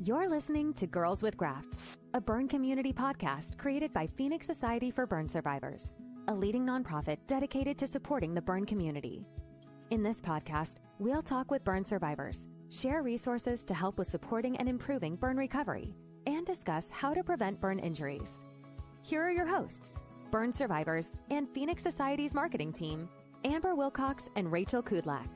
You're listening to Girls with Grafts, a burn community podcast created by Phoenix Society for Burn Survivors, a leading nonprofit dedicated to supporting the burn community. In this podcast, we'll talk with burn survivors, share resources to help with supporting and improving burn recovery, and discuss how to prevent burn injuries. Here are your hosts, burn survivors and Phoenix Society's marketing team, Amber Wilcox and Rachel Kudlak.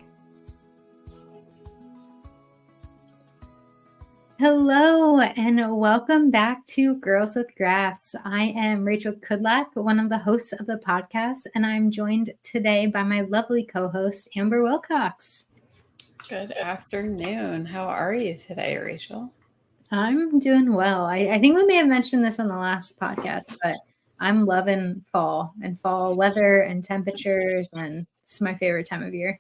Hello and welcome back to Girls with Grafts. I am Rachel Kudlak, one of the hosts of the podcast, and I'm joined today by my lovely co-host, Amber Wilcox. Good afternoon. How are you today, Rachel? I'm doing well. I think we may have mentioned this on the last podcast, but I'm loving fall and fall weather and temperatures, and it's my favorite time of year.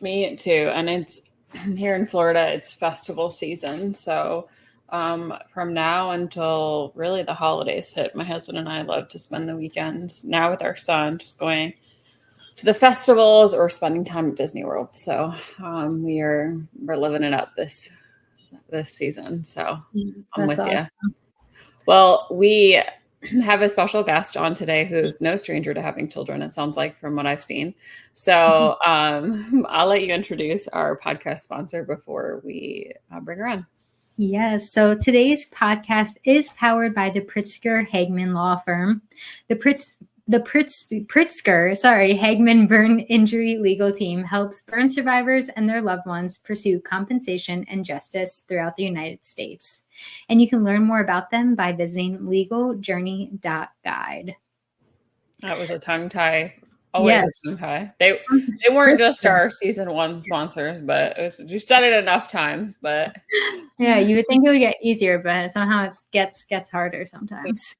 Me too. And it's here in Florida, it's festival season. So from now until really the holidays hit, my husband and I love to spend the weekends now with our son, just going to the festivals or spending time at Disney World. So we're living it up this season. So I'm with you. Well, we have a special guest on today who's no stranger to having children, it sounds like, from what I've seen. So I'll let you introduce our podcast sponsor before we bring her on. Yes. So today's podcast is powered by the Pritzker Hagman Law Firm. The Pritzker Hagman Burn Injury Legal Team helps burn survivors and their loved ones pursue compensation and justice throughout the United States. And you can learn more about them by visiting legaljourney.guide. That was a tongue tie. Always yes. A tongue tie. They weren't just our season one sponsors, but you said it enough times. But yeah, you would think it would get easier, but somehow it gets harder sometimes.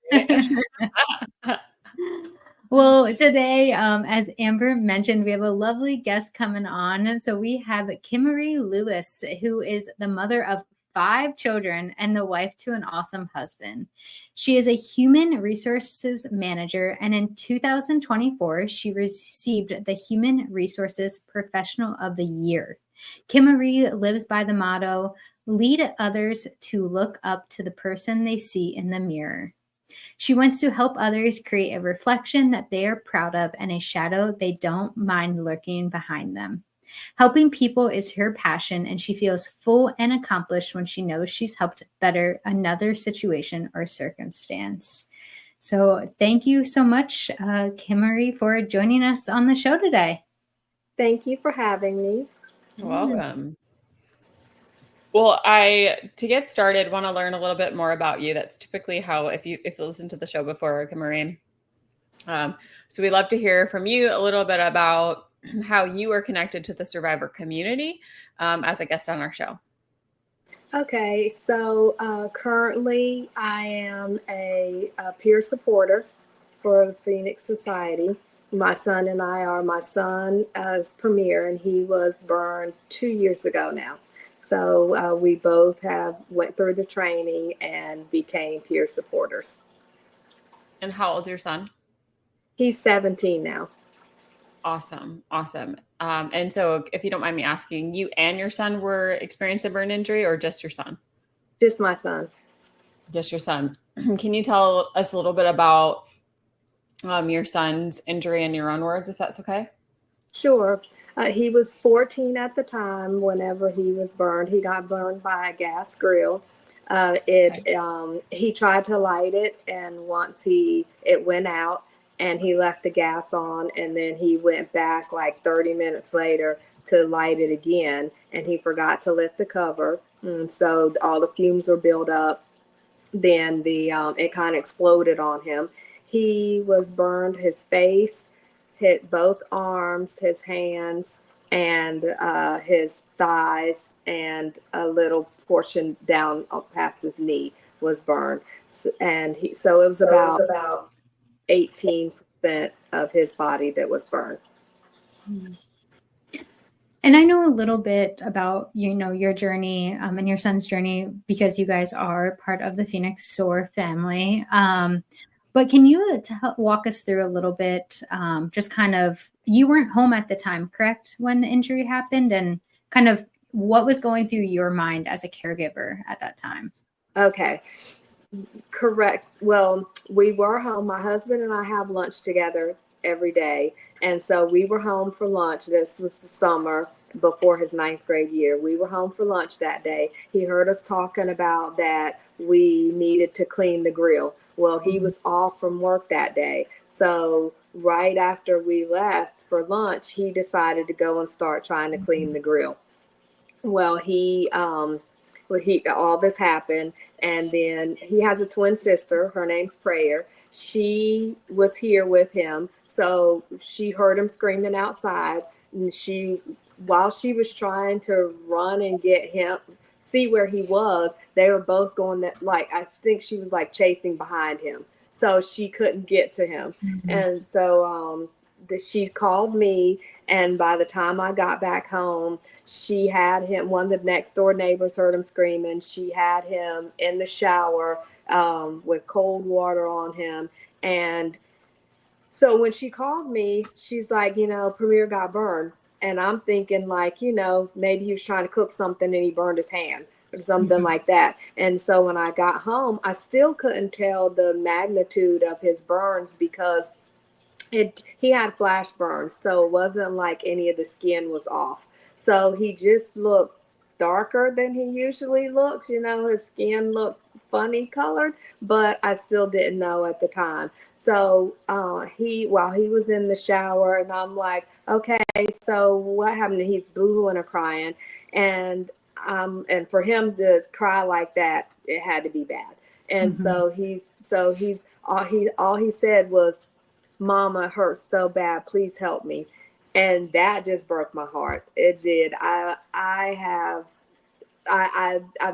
Well, today, as Amber mentioned, we have a lovely guest coming on. And so we have Kimaree Lewis, who is the mother of 5 children and the wife to an awesome husband. She is a human resources manager, and in 2024, she received the Human Resources Professional of the Year. Kimaree lives by the motto, lead others to look up to the person they see in the mirror. She wants to help others create a reflection that they are proud of and a shadow they don't mind lurking behind them. Helping people is her passion, and she feels full and accomplished when she knows she's helped better another situation or circumstance. So thank you so much, Kimaree, for joining us on the show today. Thank you for having me. You're welcome. Well, to get started, want to learn a little bit more about you. That's typically how, if you listen to the show before, Kimaree. So we'd love to hear from you a little bit about how you are connected to the survivor community as a guest on our show. Okay, so currently I am a peer supporter for the Phoenix Society. My son and I are. My son is Premier, and he was burned 2 years ago now. So we both went through the training and became peer supporters. And how old's your son? He's 17 now. Awesome. And so if you don't mind me asking, you and your son were experiencing a burn injury, or just your son? Just my son. Just your son. Can you tell us a little bit about your son's injury in your own words, if that's okay? Sure. He was 14 at the time whenever he was burned. He got burned by a gas grill. He tried to light it, and once it went out, and he left the gas on, and then he went back like 30 minutes later to light it again, and he forgot to lift the cover. And so all the fumes were built up. Then it kind of exploded on him. He was burned, his face, hit both arms, his hands, and his thighs, and a little portion down past his knee was burned. So it was about 18% of his body that was burned. And I know a little bit about, your journey and your son's journey because you guys are part of the Phoenix SOAR family. But can you walk us through a little bit, just kind of, you weren't home at the time, correct, when the injury happened, and kind of what was going through your mind as a caregiver at that time? Okay. Correct. Well, we were home. My husband and I have lunch together every day. And so we were home for lunch. This was the summer before his 9th grade year. We were home for lunch that day. He heard us talking about that we needed to clean the grill. Well, he was off from work that day. So right after we left for lunch, he decided to go and start trying to clean the grill. Well, all this happened, and then he has a twin sister. Her name's Prayer. She was here with him, so she heard him screaming outside, and while she was trying to run and get him, see where he was, they were both going that, like, I think she was like chasing behind him, so she couldn't get to him. And so she called me, and by the time I got back home, she had him, one of the next door neighbors heard him screaming. She had him in the shower with cold water on him. And so when she called me, she's like, Premier got burned. And I'm thinking like, maybe he was trying to cook something and he burned his hand or something like that. And so when I got home, I still couldn't tell the magnitude of his burns because he had flash burns. So it wasn't like any of the skin was off. So he just looked darker than he usually looks. His skin looked funny colored, but I still didn't know at the time. So while he was in the shower, and I'm like, okay, so what happened? And he's boohooing or crying. And for him to cry like that, it had to be bad. And so all he said was, "Mama, it hurts so bad. Please help me." And that just broke my heart. It did. I've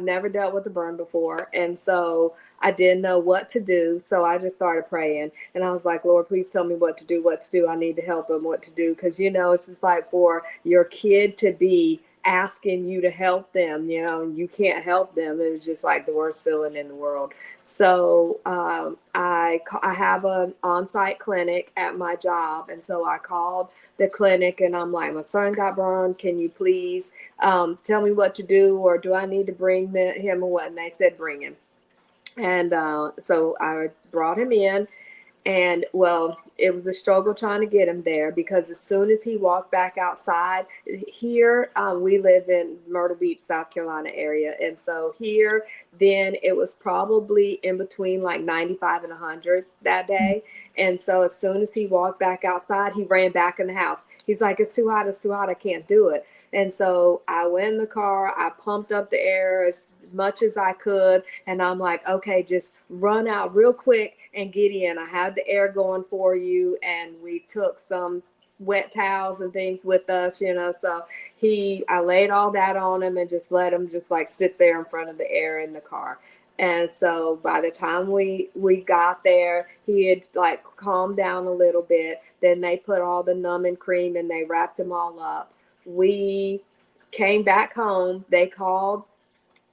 never dealt with a burn before. And so I didn't know what to do. So I just started praying, and I was like, "Lord, please tell me what to do. I need to help him what to do." Cause it's just like for your kid to be asking you to help them, and you can't help them. It was just like the worst feeling in the world. So I have an on-site clinic at my job. And so I called the clinic and I'm like, "My son got burned. Can you please tell me what to do, or do I need to bring him or what?" And they said, "Bring him." And so I brought him in. And well, it was a struggle trying to get him there because as soon as he walked back outside here, we live in Myrtle Beach, South Carolina area. And so here, then it was probably in between like 95 and 100 that day. And so as soon as he walked back outside, he ran back in the house. He's like, it's too hot. I can't do it." And so I went in the car, I pumped up the air as much as I could. And I'm like, "Okay, just run out real quick and get in. I have the air going for you." And we took some wet towels and things with us, so I laid all that on him and just let him just like sit there in front of the air in the car. And so by the time we got there, he had like calmed down a little bit. Then they put all the numbing cream and they wrapped him all up. We came back home. They called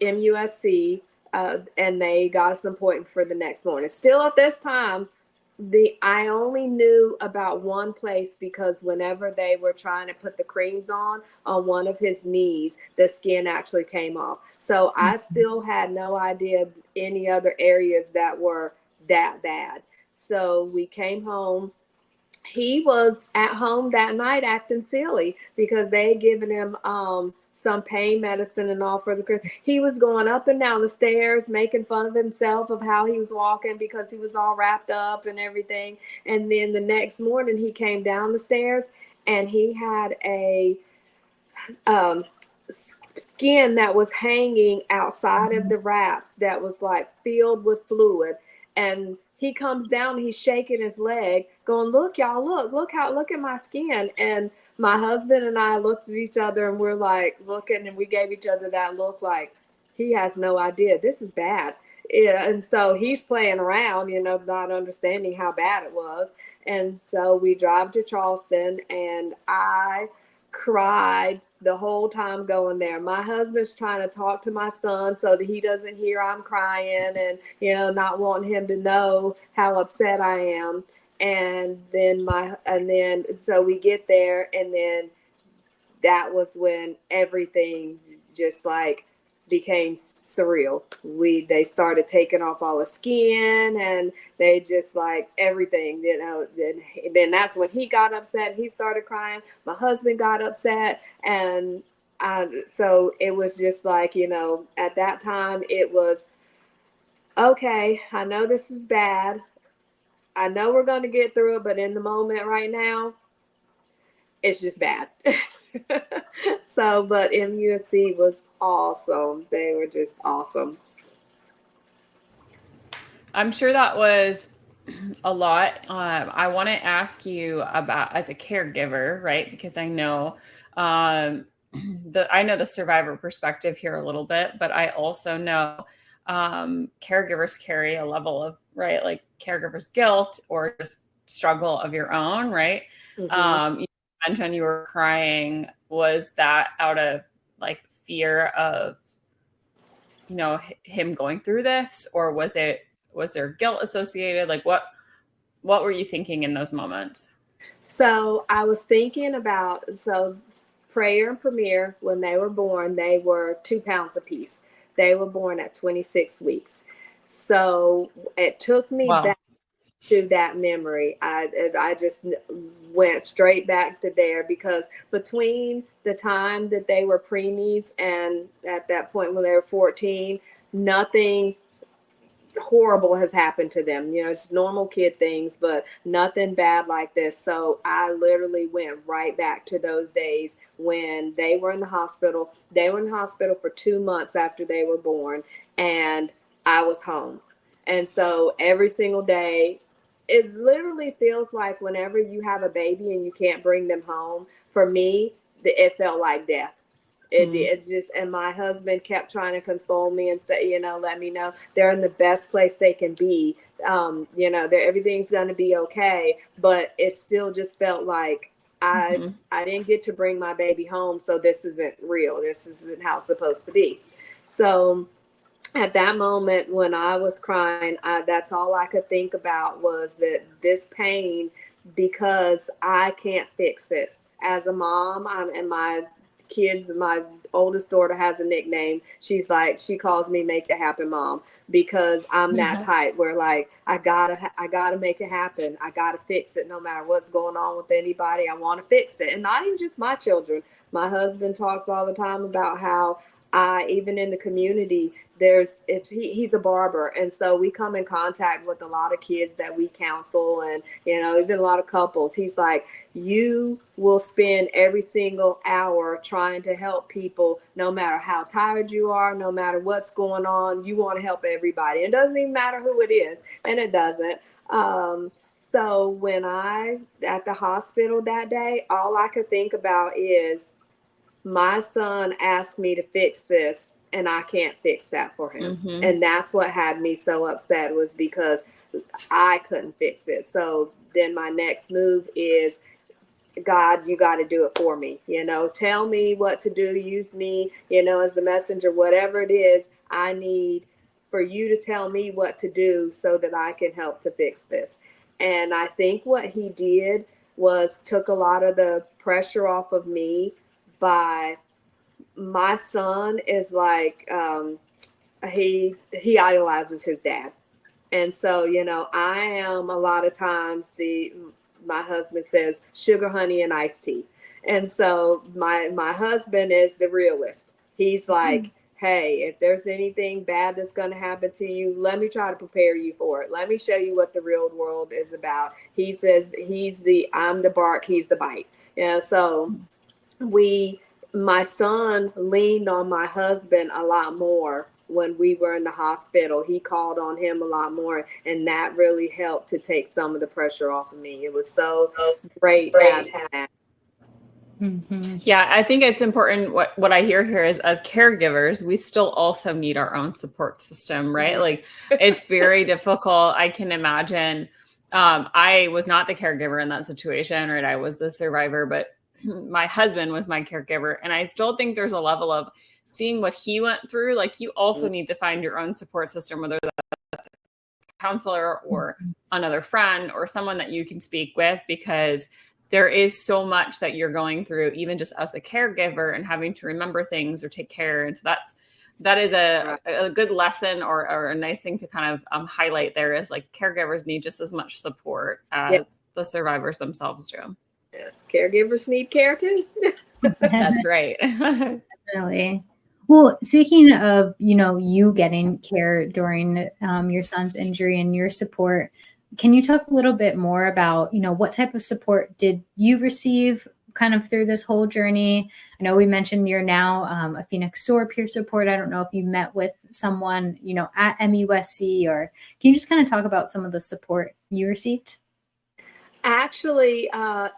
MUSC and they got us an appointment for the next morning. Still at this time, I only knew about one place because whenever they were trying to put the creams on one of his knees, the skin actually came off. So I still had no idea any other areas that were that bad. So we came home. He was at home that night acting silly because they had given him some pain medicine and all for the. He was going up and down the stairs, making fun of himself of how he was walking because he was all wrapped up and everything. And then the next morning he came down the stairs and he had a skin that was hanging outside of the wraps that was like filled with fluid. And he comes down and he's shaking his leg going, "Look, y'all, look at my skin." And my husband and I looked at each other and we're like looking, and we gave each other that look like he has no idea. This is bad. Yeah, and so he's playing around, not understanding how bad it was. And so we drive to Charleston and I cried the whole time going there. My husband's trying to talk to my son so that he doesn't hear I'm crying and, not wanting him to know how upset I am. And then so we get there, and then that was when everything just like became surreal. They started taking off all the skin, and they just like everything, you know. Then that's when he got upset. He started crying. My husband got upset, and so it was just like, you know, at that time it was, okay, I know this is bad. I know we're going to get through it, but in the moment right now, it's just bad. So, but MUSC was awesome. They were just awesome. I'm sure that was a lot. I want to ask you about, as a caregiver, right? Because I know I know the survivor perspective here a little bit, but I also know caregivers carry a level of, right, like caregivers guilt or just struggle of your own, right? You mentioned you were crying. Was that out of like fear of, you know, him going through this, or was there guilt associated? Like what were you thinking in those moments? So I was thinking about, so Prayer and Premier, when they were born, they were 2 pounds apiece. They were born at 26 weeks. So it took me back to that memory. I just went straight back to there, because between the time that they were preemies and at that point when they were 14, nothing horrible has happened to them. You know, it's normal kid things, but nothing bad like this. So I literally went right back to those days when they were in the hospital. They were in the hospital for 2 months after they were born, and I was home. And so every single day, it literally feels like whenever you have a baby and you can't bring them home, for me, it felt like death. It just, and my husband kept trying to console me and say, you know, let me know they're in the best place they can be. You know, everything's going to be okay. But it still just felt like I didn't get to bring my baby home. So this isn't real. This isn't how it's supposed to be. So at that moment when I was crying, that's all I could think about was that this pain, because I can't fix it. As a mom, and my kids, my oldest daughter has a nickname. She's like, she calls me Make It Happen Mom, because I'm that type where like, I gotta make it happen. I gotta fix it no matter what's going on with anybody. I want to fix it. And not even just my children. My husband talks all the time about how even in the community, he's a barber, and so we come in contact with a lot of kids that we counsel, and you know, even a lot of couples. He's like, you will spend every single hour trying to help people, no matter how tired you are, no matter what's going on. You want to help everybody. It doesn't even matter who it is, and it doesn't. So when at the hospital that day, all I could think about is, my son asked me to fix this, and I can't fix that for him. And that's what had me so upset, was because I couldn't fix it. So then my next move is, God, you got to do it for me. You know, tell me what to do. Use me, you know, as the messenger, whatever it is. I need for you to tell me what to do so that I can help to fix this. And I think what he did was took a lot of the pressure off of me. By my son is like, he idolizes his dad. And so, you know, I am a lot of times my husband says sugar, honey, and iced tea. And so my husband is the realist. He's like, hey, if there's anything bad that's going to happen to you, let me try to prepare you for it. Let me show you what the real world is about. He says I'm the bark, he's the bite. Yeah. So my son leaned on my husband a lot more when we were in the hospital. He called on him a lot more, and that really helped to take some of the pressure off of me. It was so great. Yeah, I think it's important. What I hear here is, as caregivers, we still also need our own support system, right? Like, it's very difficult. I can imagine. I was not the caregiver in that situation, right? I was the survivor, but my husband was my caregiver. And I still think there's a level of seeing what he went through. Like, you also need to find your own support system, whether that's a counselor or another friend or someone that you can speak with, because there is so much that you're going through, even just as the caregiver and having to remember things or take care. And so that is a good lesson or a nice thing to kind of highlight there, is like caregivers need just as much support as the survivors themselves do. Yes, caregivers need care too. That's right. Definitely. Well, speaking of, you getting care during your son's injury and your support, can you talk a little bit more about, what type of support did you receive kind of through this whole journey? I know we mentioned you're now a Phoenix SOAR Peer Supporter. I don't know if you met with someone, at MUSC, or can you just kind of talk about some of the support you received? Actually,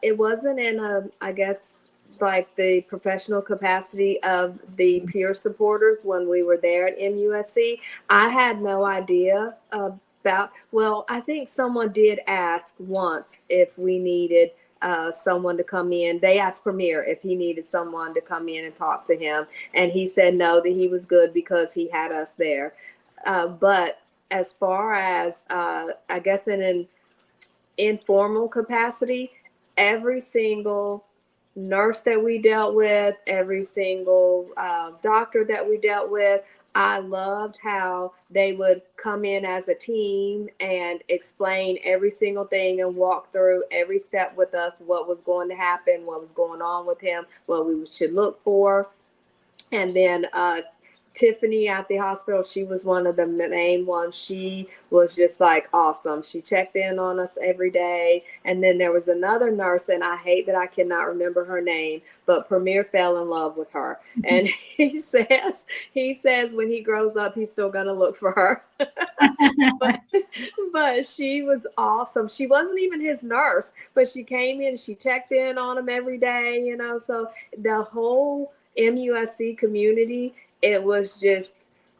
it wasn't in I guess, like the professional capacity of the peer supporters when we were there at MUSC. I had no idea about, well, I think someone did ask once if we needed someone to come in. They asked Premier if he needed someone to come in and talk to him. And he said no, that he was good because he had us there. But as far as, I guess in an informal capacity, every single nurse that we dealt with, every single doctor that we dealt with, I loved how they would come in as a team and explain every single thing and walk through every step with us, what was going to happen, what was going on with him, what we should look for. And then Tiffany at the hospital, she was one of the main ones. She was just like awesome. She checked in on us every day. And then there was another nurse, and I hate that I cannot remember her name, but Premier fell in love with her. And he says when he grows up, he's still going to look for her. but she was awesome. She wasn't even his nurse, but she came in, she checked in on him every day, so the whole MUSC community, it was just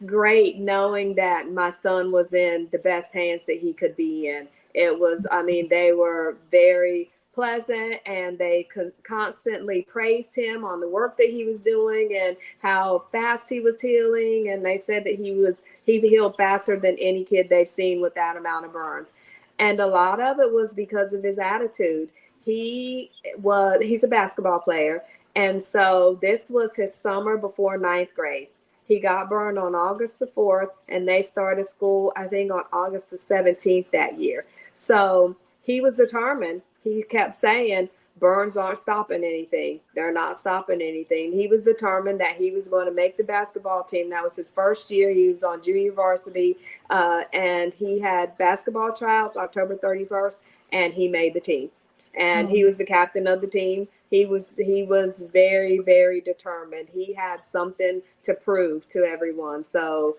great knowing that my son was in the best hands that he could be in. It was, they were very pleasant, and they constantly praised him on the work that he was doing and how fast he was healing. And they said that he healed faster than any kid they've seen with that amount of burns. And a lot of it was because of his attitude. He's a basketball player. And so this was his summer before 9th grade. He got burned on August the 4th, and they started school, I think, on August the 17th that year. So he was determined. He kept saying, burns aren't stopping anything. They're not stopping anything. He was determined that he was going to make the basketball team. That was his first year. He was on junior varsity, and he had basketball tryouts October 31st, and he made the team. And he was the captain of the team. He was very, very determined. He had something to prove to everyone. So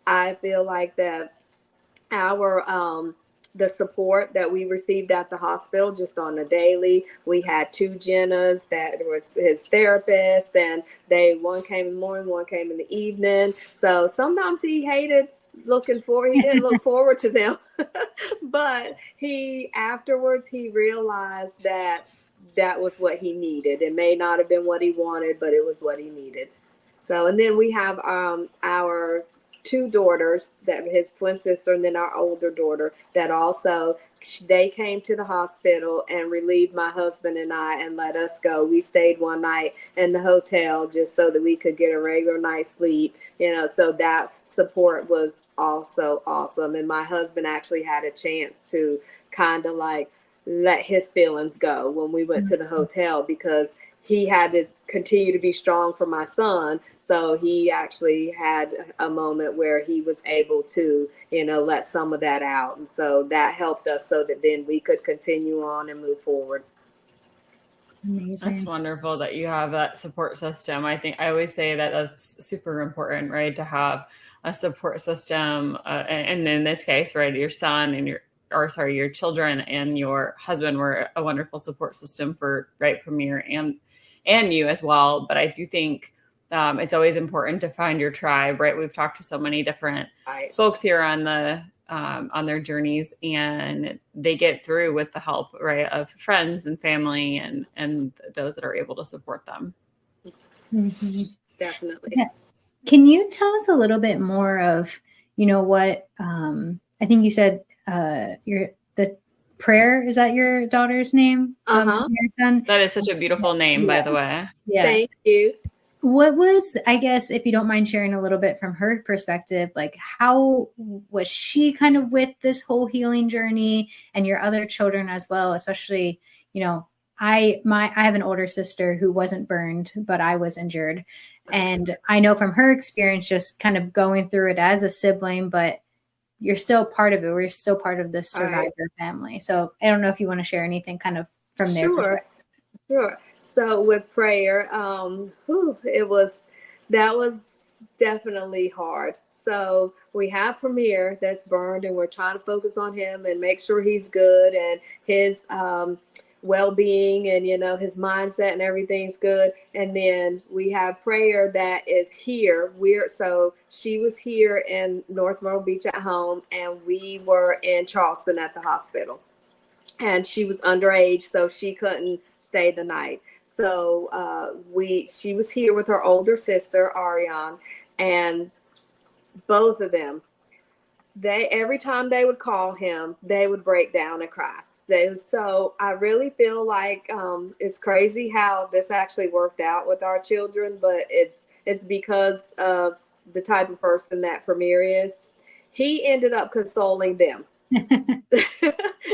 I feel like that the support that we received at the hospital just on a daily, we had 2 Jennas that was his therapist, and one came in the morning, one came in the evening. So sometimes he didn't look forward to them, but afterwards he realized that was what he needed. It may not have been what he wanted, but it was what he needed. So, and then we have our 2 daughters, that his twin sister, and then our older daughter, that also, they came to the hospital and relieved my husband and I and let us go. We stayed one night in the hotel just so that we could get a regular night's sleep, so that support was also awesome. And my husband actually had a chance to kind of like let his feelings go when we went to the hotel, because he had to continue to be strong for my son. So he actually had a moment where he was able to, let some of that out. And so that helped us so that then we could continue on and move forward. That's amazing. That's wonderful that you have that support system. I think I always say that that's super important, right? To have a support system. And in this case, right, your son and your children and your husband were a wonderful support system for, right, Premier and you as well. But I do think it's always important to find your tribe, right? We've talked to so many different folks here on their journeys, and they get through with the help, right, of friends and family and those that are able to support them. Mm-hmm. Definitely. Yeah. Can you tell us a little bit more of, what I think you said, the Prayer, is that your daughter's name? Your son? That is such a beautiful name, by the way. Yeah. Thank you. What was, I guess, if you don't mind sharing a little bit from her perspective, like how was she kind of with this whole healing journey, and your other children as well, especially, you know, I have an older sister who wasn't burned, but I was injured. And I know from her experience, just kind of going through it as a sibling, but you're still part of it. We're still part of this survivor family. So I don't know if you want to share anything kind of from there. Sure. So with prayer, that was definitely hard. So we have Premier that's burned, and we're trying to focus on him and make sure he's good and his well-being and, you know, his mindset and everything's good. And then we have Prayer that is here. So she was here in North Myrtle Beach at home, and we were in Charleston at the hospital. And she was underage, so she couldn't stay the night. So she was here with her older sister, Ariane, and both of them, every time they would call him, they would break down and cry. So I really feel like it's crazy how this actually worked out with our children, but it's because of the type of person that Premier is. He ended up consoling them.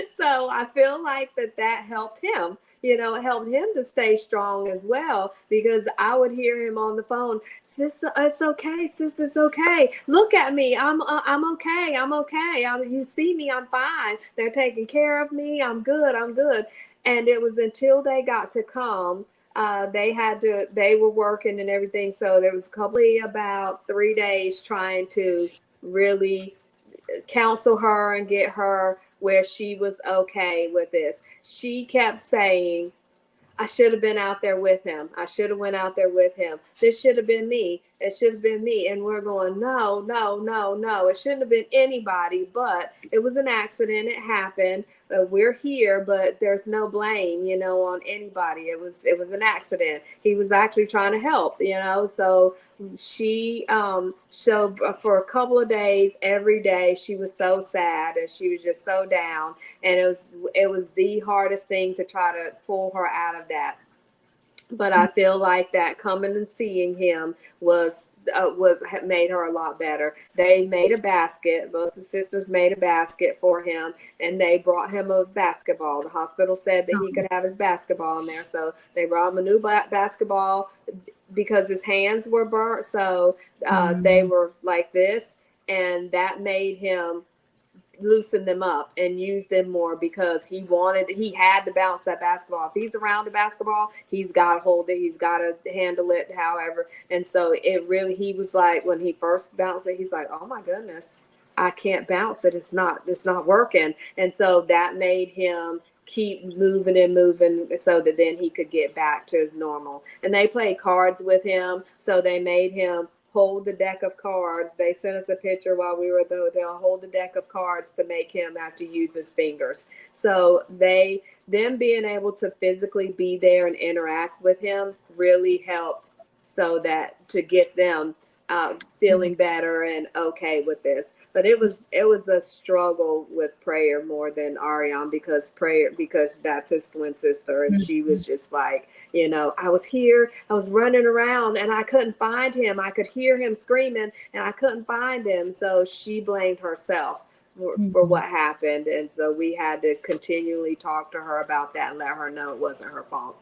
So I feel like that helped him. You know, it helped him to stay strong as well, because I would hear him on the phone, "Sis, it's okay. Sis, it's okay. Look at me. I'm okay. I'm okay. You see me. I'm fine. They're taking care of me. I'm good. I'm good." And it was until they got to come, they were working and everything. So there was about 3 days trying to really counsel her and get her where she was okay with this. She kept saying, "I should have been out there with him. I should have went out there with him. This should have been me. It should have been me." And we're going, no. It shouldn't have been anybody, but it was an accident. It happened. We're here, but there's no blame, you know, on anybody. It was an accident. He was actually trying to help, you know. So she, so for a couple of days, every day, she was so sad and she was just so down. And it was the hardest thing to try to pull her out of that. But I feel like that coming and seeing him was what made her a lot better. They made a basket. Both the sisters made a basket for him, and they brought him a basketball. The hospital said that he could have his basketball in there, so they brought him a new basketball because his hands were burnt. So they were like this, and that made him loosen them up and use them more, because he had to bounce that basketball. If he's around the basketball, he's got to hold it, he's got to handle it, however. And so he was like, when he first bounced it, he's like, "Oh my goodness, I can't bounce it. It's not working." And so that made him keep moving so that then he could get back to his normal. And they played cards with him, so they made him hold the deck of cards. They sent us a picture while we were there. They'll hold the deck of cards to make him have to use his fingers. So them being able to physically be there and interact with him really helped, so that to get them feeling better and okay with this. But it was a struggle with Prayer more than Ariane, because that's his twin sister, and she was just like, you know, "I was here, I was running around and I couldn't find him. I could hear him screaming and I couldn't find him." So she blamed herself for what happened. And so we had to continually talk to her about that and let her know it wasn't her fault.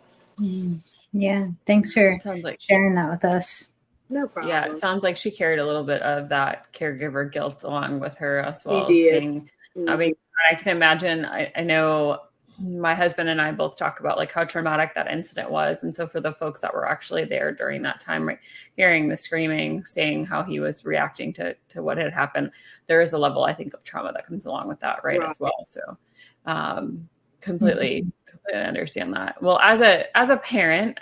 Yeah. Thanks for sharing that with us. No problem. Yeah, it sounds like she carried a little bit of that caregiver guilt along with her as well. She did. I can imagine. I know my husband and I both talk about like how traumatic that incident was. And so for the folks that were actually there during that time, right, hearing the screaming, seeing how he was reacting to what had happened, there is a level, I think, of trauma that comes along with that, right. As well. So completely understand that. Well, as a parent,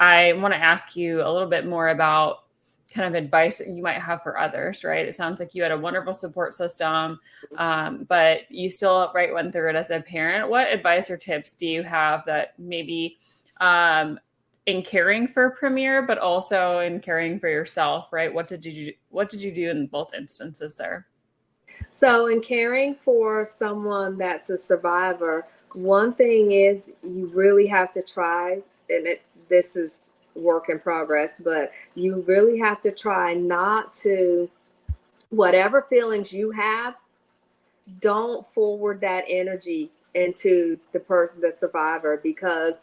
I want to ask you a little bit more about kind of advice that you might have for others, right? It sounds like you had a wonderful support system, but you still went through it as a parent. What advice or tips do you have that maybe in caring for Premier, but also in caring for yourself, right? What did you do in both instances there? So in caring for someone that's a survivor, one thing is you really have to try, and this is work in progress, but you really have to try not to, whatever feelings you have, don't forward that energy into the person, the survivor, because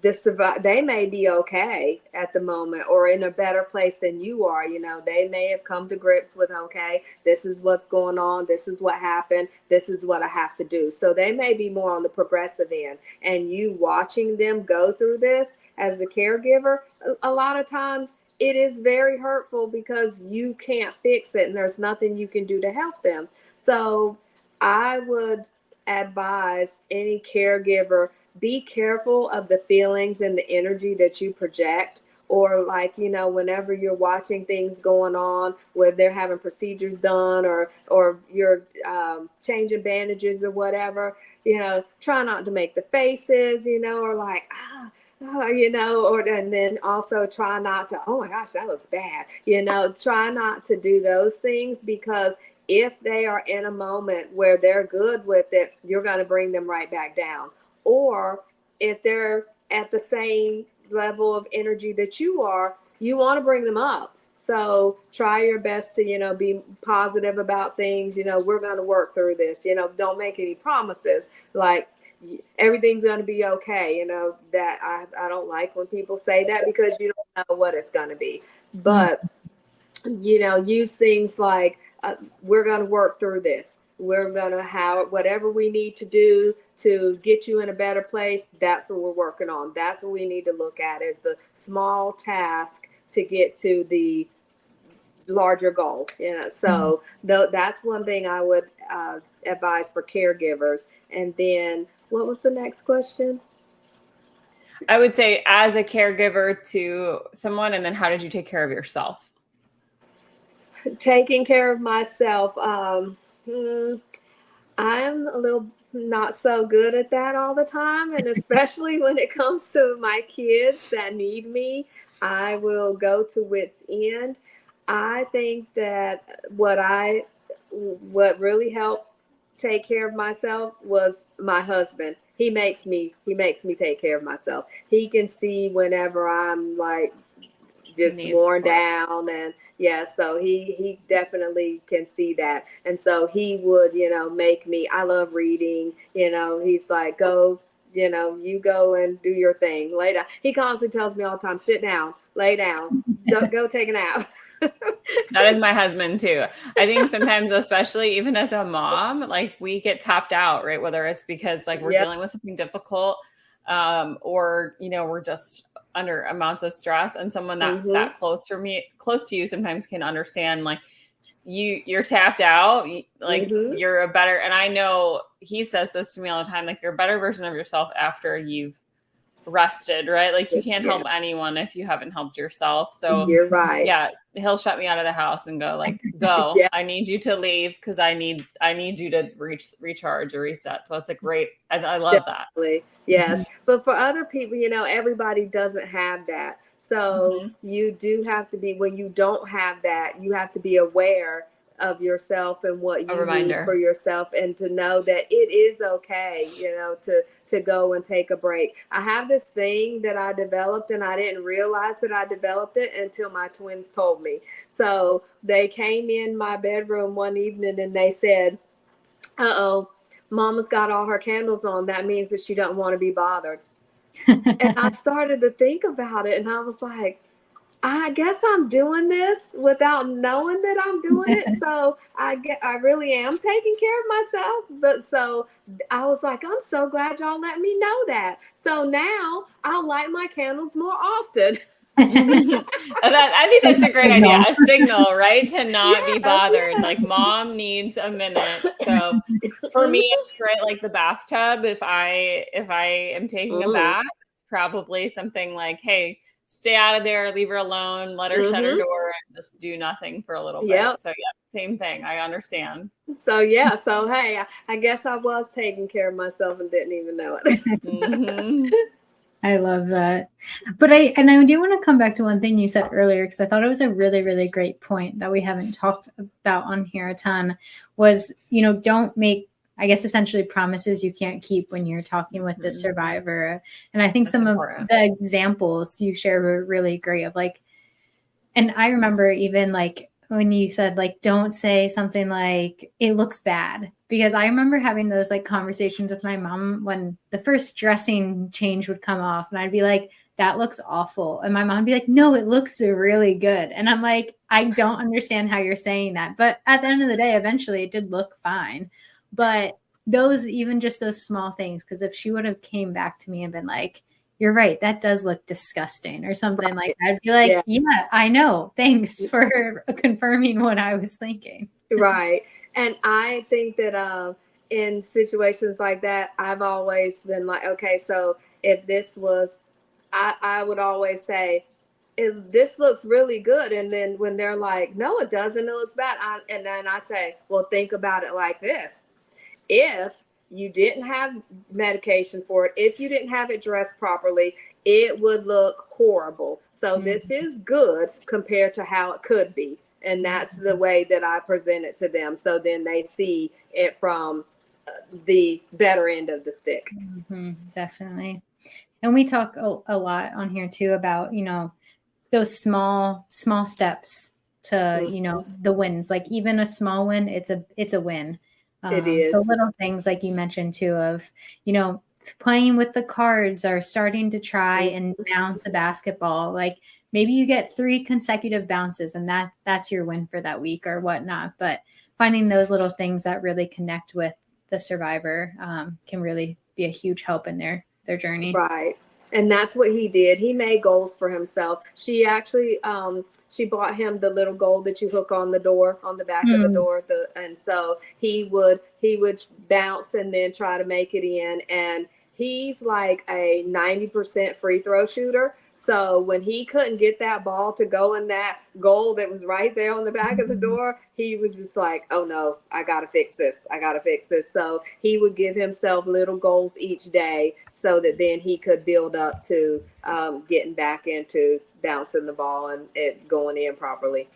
they may be okay at the moment or in a better place than you are. They may have come to grips with, okay, this is what's going on, this is what happened, this is what I have to do. So they may be more on the progressive end, and you watching them go through this as a caregiver, a lot of times it is very hurtful because you can't fix it and there's nothing you can do to help them. So I would advise any caregiver, be careful of the feelings and the energy that you project. Or whenever you're watching things going on where they're having procedures done or you're changing bandages or whatever, try not to make the faces, or like, and then also try not to, oh my gosh, that looks bad. Try not to do those things, because if they are in a moment where they're good with it, you're going to bring them right back down. Or if they're at the same level of energy that you want to bring them up. So try your best to, be positive about things. We're going to work through this. Don't make any promises like everything's going to be okay. That I don't like when people say that, because you don't know what it's going to be. But, use things like, we're going to work through this. We're going to have whatever we need to do to get you in a better place. That's what we're working on. That's what we need to look at, as the small task to get to the larger goal. So that's one thing I would advise for caregivers. And then what was the next question? I would say, as a caregiver to someone, and then how did you take care of yourself? Taking care of myself. I'm a little not so good at that all the time. And especially when it comes to my kids that need me, I will go to wit's end. I think that what really helped take care of myself was my husband. He makes me take care of myself. He can see whenever I'm like just worn down, and so he definitely can see that. And so he would, make me, I love reading, he's like, go, you go and do your thing, lay down. He constantly tells me all the time, sit down, lay down, go take a nap. That is my husband too. I think sometimes, especially even as a mom, like we get tapped out, right? Whether it's because like we're dealing with something difficult, or, we're just under amounts of stress, and someone that close to you sometimes can understand, like you're tapped out, like you're a better, and I know he says this to me all the time, like you're a better version of yourself after you've rested, right? Like you can't help anyone if you haven't helped yourself. So you're right. Yeah, he'll shut me out of the house and go like, go, I need you to leave, because I need you to recharge or reset. So it's like great. I love that. Yes. But for other people, everybody doesn't have that. So you do have to be, when you don't have that, you have to be aware of yourself and what you need for yourself, and to know that it is okay, to go and take a break. I have this thing that I developed, and I didn't realize that I developed it until my twins told me. So they came in my bedroom one evening and they said, uh-oh, Mama's got all her candles on. That means that she don't want to be bothered. And I started to think about it, and I was like, I guess I'm doing this without knowing that I'm doing it. So I really am taking care of myself. But so I was like, I'm so glad y'all let me know that. So now I'll light my candles more often. I think that's a great idea. A signal, right? To not be bothered. Like mom needs a minute. So for me, it's right, like the bathtub. If I am taking a bath, it's probably something like, hey, stay out of there, leave her alone, let her shut her door, and just do nothing for a little bit. So same thing. I understand. So so hey, I guess I was taking care of myself and didn't even know it. I love that. But I do want to come back to one thing you said earlier, because I thought it was a really, really great point that we haven't talked about on here a ton, was, don't make, I guess, essentially promises you can't keep when you're talking with the survivor. And I think some important. Of the examples you shared were really great of like, and I remember even like when you said like, don't say something like it looks bad, because I remember having those like conversations with my mom when the first dressing change would come off and I'd be like, that looks awful. And my mom would be like, no, it looks really good. And I'm like, I don't understand how you're saying that. But at the end of the day, eventually it did look fine. But those, even just those small things, because if she would have came back to me and been like, you're right, that does look disgusting or something like that, I'd be like, yeah, I know. Thanks for confirming what I was thinking. Right. And I think that in situations like that, I've always been like, okay, so if this was, I would always say, this looks really good. And then when they're like, no, it doesn't, it looks bad. And then I say, well, think about it like this. If you didn't have medication for it, if you didn't have it dressed properly, it would look horrible. So this is good compared to how it could be. And that's the way that I present it to them. So then they see it from the better end of the stick. Definitely. And we talk a lot on here too about, those small steps to, the wins. Like even a small win, it's a win. It is. So little things like you mentioned too of, playing with the cards or starting to try and bounce a basketball. Like maybe you get 3 consecutive bounces and that's your win for that week or whatnot. But finding those little things that really connect with the survivor can really be a huge help in their journey. Right. And that's what he did. He made goals for himself. She actually, she bought him the little goal that you hook on the door, on the back of the door. And so he would bounce and then try to make it in. And he's like a 90% free throw shooter. So when he couldn't get that ball to go in that goal that was right there on the back of the door, he was just like, oh no, I got to fix this. I got to fix this. So he would give himself little goals each day so that then he could build up to getting back into bouncing the ball and it going in properly.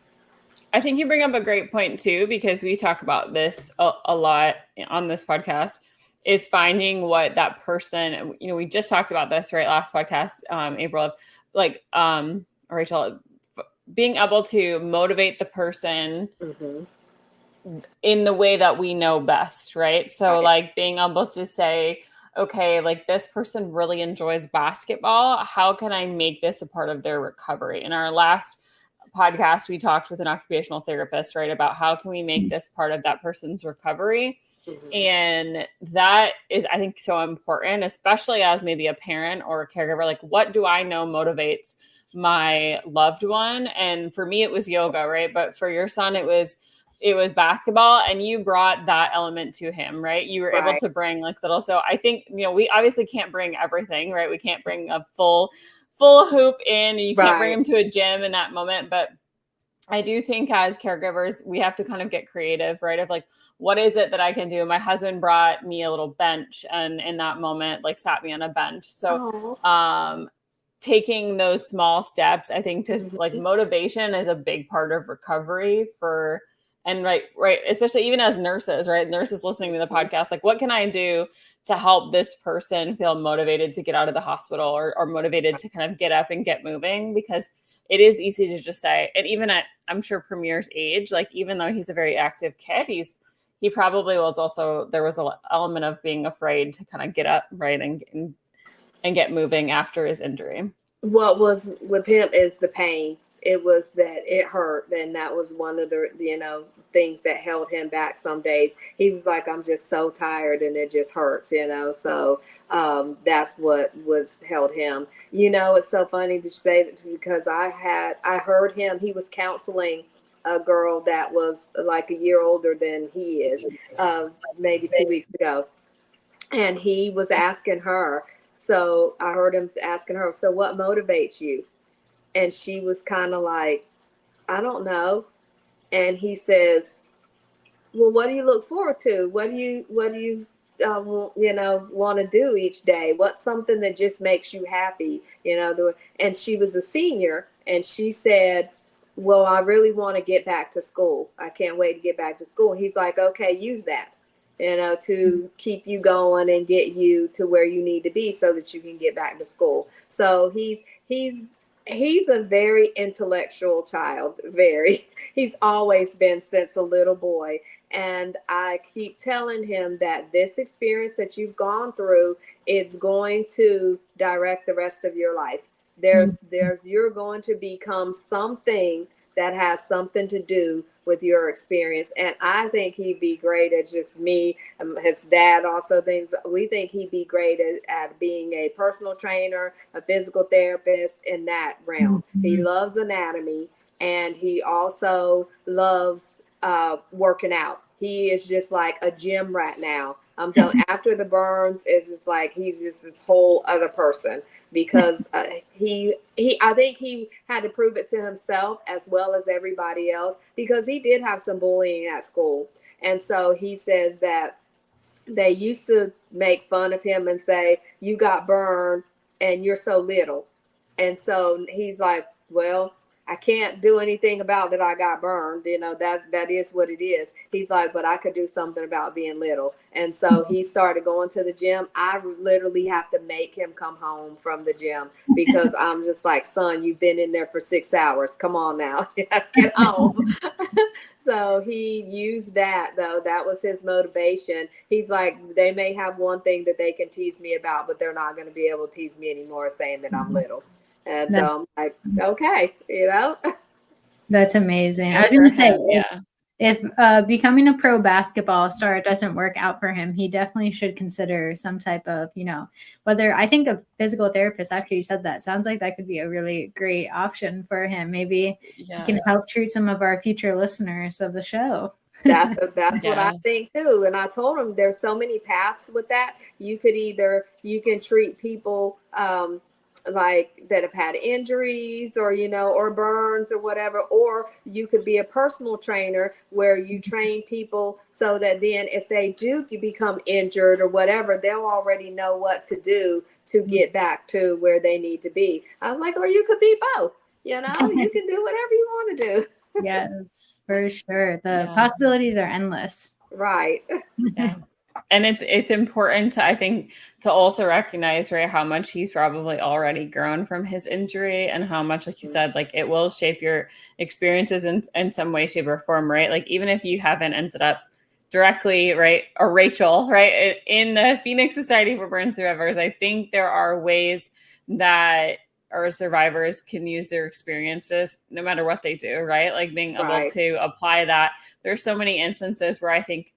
I think you bring up a great point too, because we talk about this a lot on this podcast, is finding what that person, we just talked about this, right? Last podcast, April, like, Rachel, being able to motivate the person in the way that we know best, right? So like being able to say, okay, like this person really enjoys basketball. How can I make this a part of their recovery? In our last podcast, we talked with an occupational therapist, right, about how can we make this part of that person's recovery. And that is, I think, so important, especially as maybe a parent or a caregiver. Like, what do I know motivates my loved one? And for me, it was yoga, right? But for your son, it was basketball, and you brought that element to him, right? You were able to bring like little. So I think, we obviously can't bring everything, right? We can't bring a full hoop in. You can't bring him to a gym in that moment. But I do think as caregivers, we have to kind of get creative, right? Of like, what is it that I can do? My husband brought me a little bench and in that moment, like sat me on a bench. So, taking those small steps, I think to like motivation is a big part of recovery right. Especially even as nurses, right? Nurses listening to the podcast, like what can I do to help this person feel motivated to get out of the hospital or motivated to kind of get up and get moving? Because it is easy to just say, and even at, I'm sure Premier's age, like even though he's a very active kid, he probably was also, there was an element of being afraid to kind of get up, right, and get moving after his injury. What was with him is the pain. It was that it hurt, and that was one of the things that held him back. Some days he was like, I'm just so tired and it just hurts, so that's what held him. It's so funny to say that, because I heard him, he was counseling a girl that was like a year older than he is, maybe 2 weeks ago, and he was asking her, so I heard him asking her, so what motivates you? And she was kind of like, I don't know. And he says, well, what do you look forward to? What do you want to do each day? What's something that just makes you happy? And she was a senior, and she said, well, I really want to get back to school. I can't wait to get back to school. He's like, okay, use that, to keep you going and get you to where you need to be so that you can get back to school. So he's a very intellectual child. He's always been since a little boy. And I keep telling him that this experience that you've gone through is going to direct the rest of your life. You're going to become something that has something to do with your experience. And I think he'd be great at just me. His dad also thinks, we think he'd be great at being a personal trainer, a physical therapist in that realm. He loves anatomy, and he also loves working out. He is just like a gym rat now. I'm telling, after the burns, it's just like he's just this whole other person, because I think he had to prove it to himself as well as everybody else, because he did have some bullying at school. And so he says that they used to make fun of him and say, you got burned and you're so little. And so he's like, well, I can't do anything about that I got burned. That is what it is. He's like, but I could do something about being little. And so he started going to the gym. I literally have to make him come home from the gym, because I'm just like, son, you've been in there for 6 hours. Come on now, get home. So he used that, though. That was his motivation. He's like, they may have one thing that they can tease me about, but they're not going to be able to tease me anymore saying that I'm little. And so I'm like, okay, That's amazing. I was going to say, if becoming a pro basketball star doesn't work out for him, he definitely should consider some type of, whether, I think a physical therapist, actually, you said that, sounds like that could be a really great option for him. Maybe he can help treat some of our future listeners of the show. That's what I think too. And I told him there's so many paths with that. You can treat people like that have had injuries or or burns or whatever, or you could be a personal trainer where you train people so that then if they do become injured or whatever, they'll already know what to do to get back to where they need to be. I was like, or you could be both. You can do whatever you want to do. Yes, for sure. The possibilities are endless. Right. Yeah. And it's important to, I think, to also recognize, right, how much he's probably already grown from his injury, and how much, like you said, like it will shape your experiences in some way, shape, or form, right? Like even if you haven't ended up directly, right, or Rachel, right, in the Phoenix Society for Burn Survivors, I think there are ways that our survivors can use their experiences no matter what they do, right? Like being able to apply that. There's so many instances where I think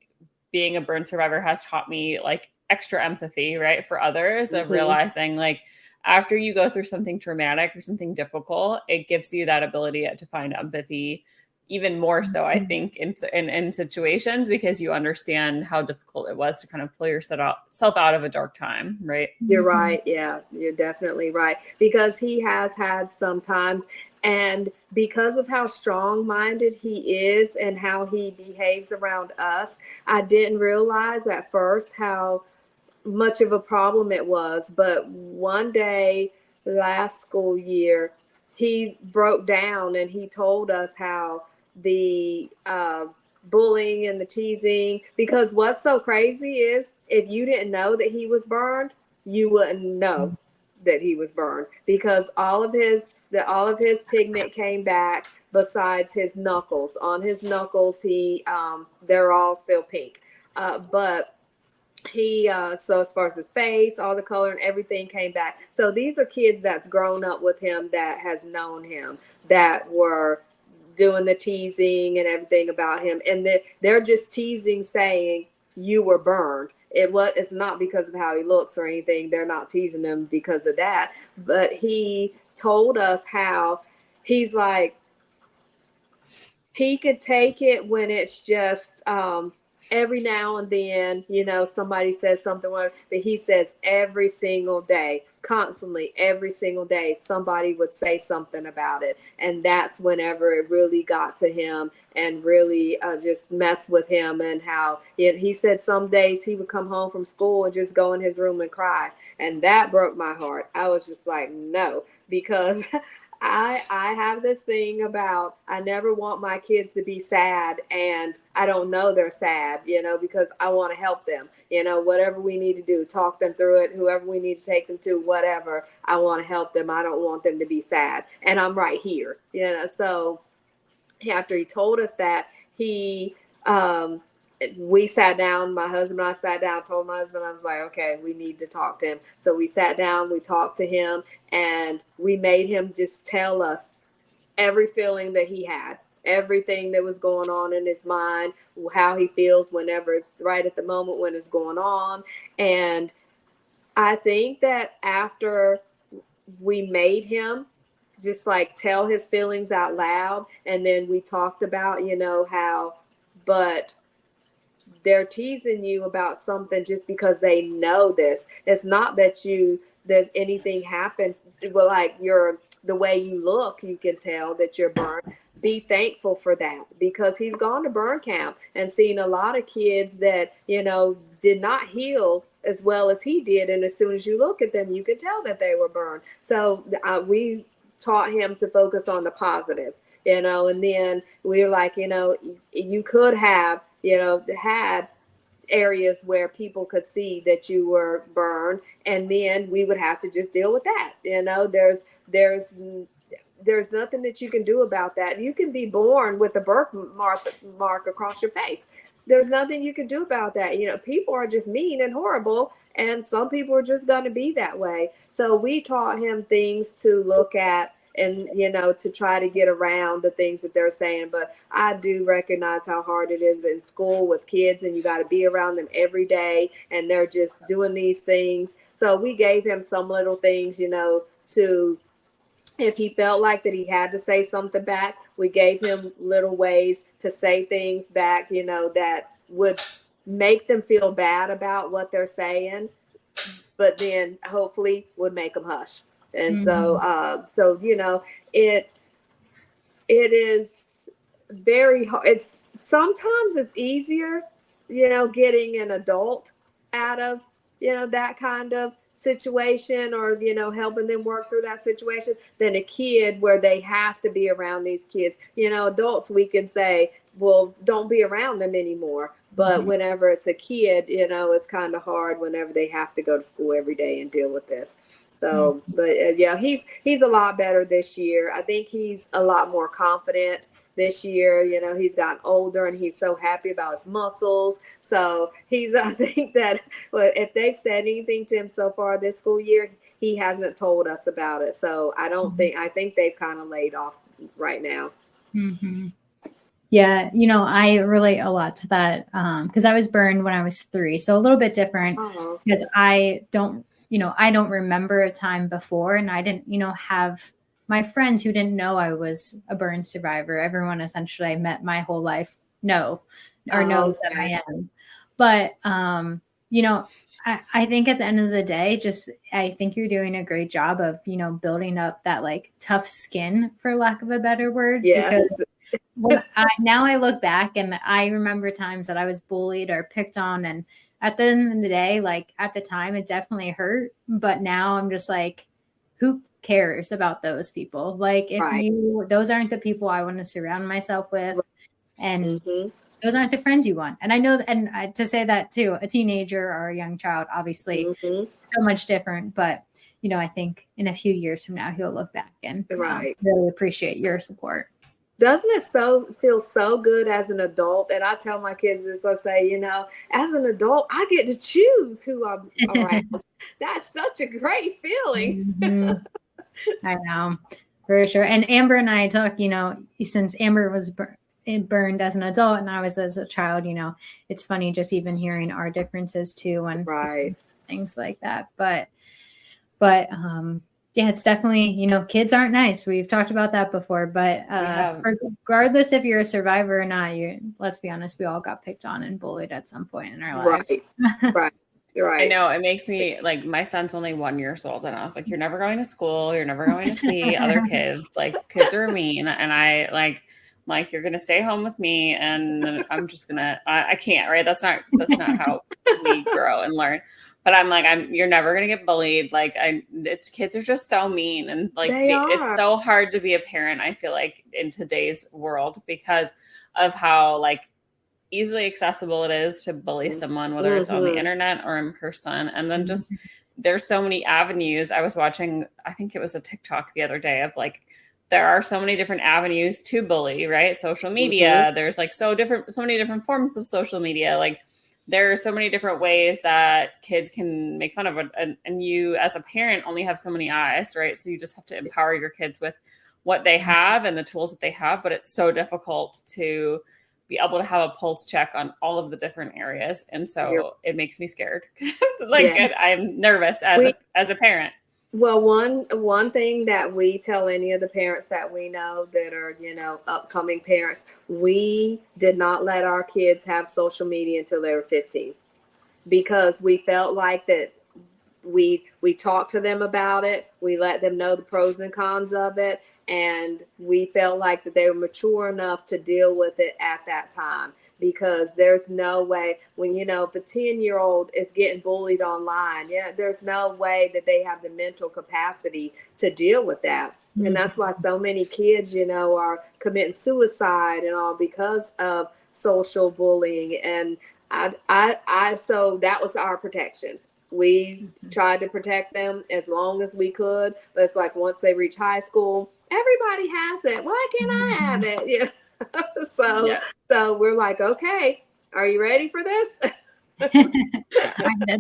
being a burn survivor has taught me like extra empathy, right, for others, of realizing like after you go through something traumatic or something difficult, it gives you that ability to find empathy even more so, I think, in situations, because you understand how difficult it was to kind of pull yourself out of a dark time, right? You're right. Yeah, you're definitely right. Because he has had some times, and because of how strong-minded he is and how he behaves around us, I didn't realize at first how much of a problem it was. But one day last school year, he broke down and he told us how the bullying and the teasing, because what's so crazy is if you didn't know that he was burned, you wouldn't know that he was burned, because all of his pigment came back besides his knuckles. On his knuckles, they're all still pink, but he so as far as his face, all the color and everything came back. So these are kids that's grown up with him, that has known him, that were doing the teasing and everything about him, and they're just teasing, saying you were burned. It's not because of how he looks or anything. They're not teasing him because of that. But he told us how he's like, he could take it when it's just every now and then, somebody says something, but he says every single day, constantly, every single day, somebody would say something about it. And that's whenever it really got to him and really just messed with him. And how he said some days he would come home from school and just go in his room and cry. And that broke my heart. I was just like, no, because I have this thing about, I never want my kids to be sad, and I don't know they're sad, because I want to help them, whatever we need to do, talk them through it, whoever we need to take them to, whatever, I want to help them. I don't want them to be sad, and I'm right here, so after he told us that, we sat down, my husband and I sat down, told my husband, I was like, okay, we need to talk to him. So we sat down, we talked to him, and we made him just tell us every feeling that he had, everything that was going on in his mind, how he feels whenever it's right at the moment when it's going on. And I think that after we made him just like tell his feelings out loud, and then we talked about, how, but they're teasing you about something just because they know this. It's not that there's anything happened. Well, like the way you look, you can tell that you're burned. Be thankful for that, because he's gone to burn camp and seen a lot of kids that, did not heal as well as he did. And as soon as you look at them, you can tell that they were burned. So we taught him to focus on the positive, and then we were like, you could have, had areas where people could see that you were burned, and then we would have to just deal with that. There's nothing that you can do about that. You can be born with a birthmark across your face. There's nothing you can do about that. People are just mean and horrible, and some people are just going to be that way. So we taught him things to look at and, to try to get around the things that they're saying. But I do recognize how hard it is in school with kids, and you got to be around them every day, and they're just doing these things. So we gave him some little things, to, if he felt like that he had to say something back, we gave him little ways to say things back, that would make them feel bad about what they're saying, but then hopefully would make them hush. And so it is very hard. Sometimes it's easier, getting an adult out of, that kind of situation, or, helping them work through that situation, than a kid where they have to be around these kids. Adults, we can say, well, don't be around them anymore. But whenever it's a kid, it's kind of hard whenever they have to go to school every day and deal with this. So, but he's a lot better this year. I think he's a lot more confident this year. He's gotten older, and he's so happy about his muscles. So I think that if they've said anything to him so far this school year, he hasn't told us about it. So I think they've kind of laid off right now. Mm-hmm. Yeah. I relate a lot to that because I was burned when I was 3. So a little bit different, because I don't remember a time before, and I didn't, have my friends who didn't know I was a burn survivor. Everyone essentially I met my whole life knows that I am. But, I think at the end of the day, I think you're doing a great job of, building up that like tough skin, for lack of a better word. Yes. Because now I look back and I remember times that I was bullied or picked on, and at the end of the day, like at the time, it definitely hurt. But now I'm just like, who cares about those people? Like those aren't the people I want to surround myself with. And those aren't the friends you want. And I know, and to say that too, a teenager or a young child, obviously so much different. But, I think in a few years from now, he'll look back and really appreciate your support. Doesn't it feel so good as an adult? And I tell my kids this, I say, as an adult, I get to choose who I'm around. That's such a great feeling. I know, for sure. And Amber and I talk, since Amber was burned as an adult and I was as a child, it's funny just even hearing our differences too, and things like that. But yeah, it's definitely, kids aren't nice. We've talked about that before, but regardless if you're a survivor or not, let's be honest, we all got picked on and bullied at some point in our lives. Right. Right. I know, it makes me like, my son's only 1 year old, and I was like, you're never going to school. You're never going to see other kids. Like, kids are mean. And like, you're going to stay home with me, and I'm just going to, I can't, right. That's not how we grow and learn. But I'm like, you're never going to get bullied. Like kids are just so mean. And like, it's so hard to be a parent, I feel like, in today's world, because of how like easily accessible it is to bully someone, whether it's on the internet or in person. And then just, there's so many avenues. I was watching, I think it was a TikTok the other day of like, there are so many different avenues to bully, right? Social media, there's like so many different forms of social media. Like there are so many different ways that kids can make fun of it. And you as a parent only have so many eyes, right? So you just have to empower your kids with what they have and the tools that they have. But it's so difficult to be able to have a pulse check on all of the different areas. And so it makes me scared. I'm nervous as a parent. Well, one thing that we tell any of the parents that we know that are, upcoming parents, we did not let our kids have social media until they were 15, because we felt like that we talked to them about it. We let them know the pros and cons of it. And we felt like that they were mature enough to deal with it at that time, because there's no way when, if a 10-year-old is getting bullied online, there's no way that they have the mental capacity to deal with that. And that's why so many kids, are committing suicide and all because of social bullying. And so that was our protection. We tried to protect them as long as we could, but it's like once they reach high school, everybody has it. Why can't I have it? So we're like, okay, are you ready for this?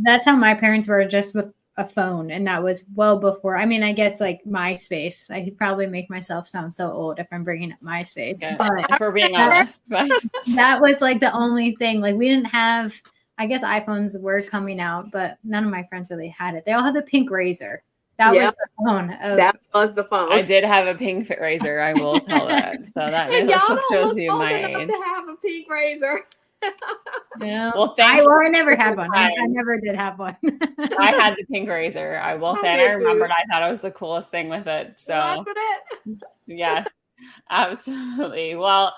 That's how my parents were, just with a phone, and that was well before. I mean, I guess like MySpace. I could probably make myself sound so old if I'm bringing up MySpace, but if we're being honest, that was like the only thing. Like we didn't have. I guess iPhones were coming out, but none of my friends really had it. They all had the pink Razor. That was the phone. That was the phone. I did have a pink Razor. I will tell that. So that shows you my age. To have a pink Razor. Yeah. Well, I never had one. I never did have one. I had the pink Razor. I will say, and I remembered. I thought it was the coolest thing with it. So wasn't it? Yes, absolutely. Well,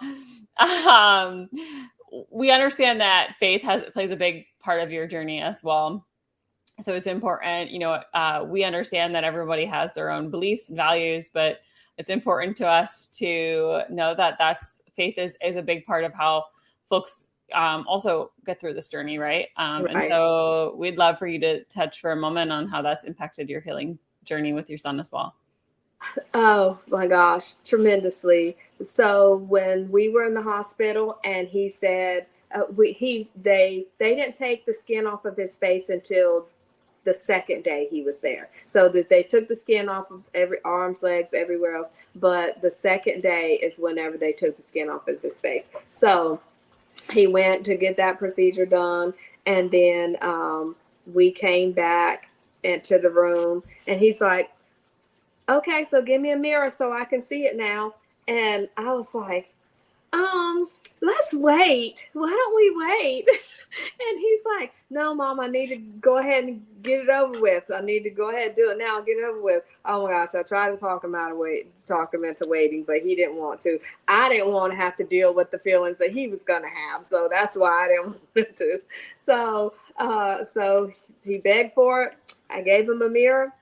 we understand that faith plays a big part of your journey as well. So it's important, we understand that everybody has their own beliefs and values, but it's important to us to know that faith is a big part of how folks also get through this journey, right? And so we'd love for you to touch for a moment on how that's impacted your healing journey with your son as well. Oh my gosh, tremendously. So when we were in the hospital and he said, they didn't take the skin off of his face until the second day he was there. So that they took the skin off of every arms, legs, everywhere else. But the second day is whenever they took the skin off of his face. So he went to get that procedure done. And then we came back into the room and he's like, okay, so give me a mirror so I can see it now. And I was like, let's wait. Why don't we wait? And he's like, no, Mom, I need to go ahead and get it over with. I need to go ahead and do it now and get it over with. Oh my gosh, I tried to talk him into waiting, but he didn't want to. I didn't want to have to deal with the feelings that he was going to have. So that's why I didn't want him to. So he begged for it. I gave him a mirror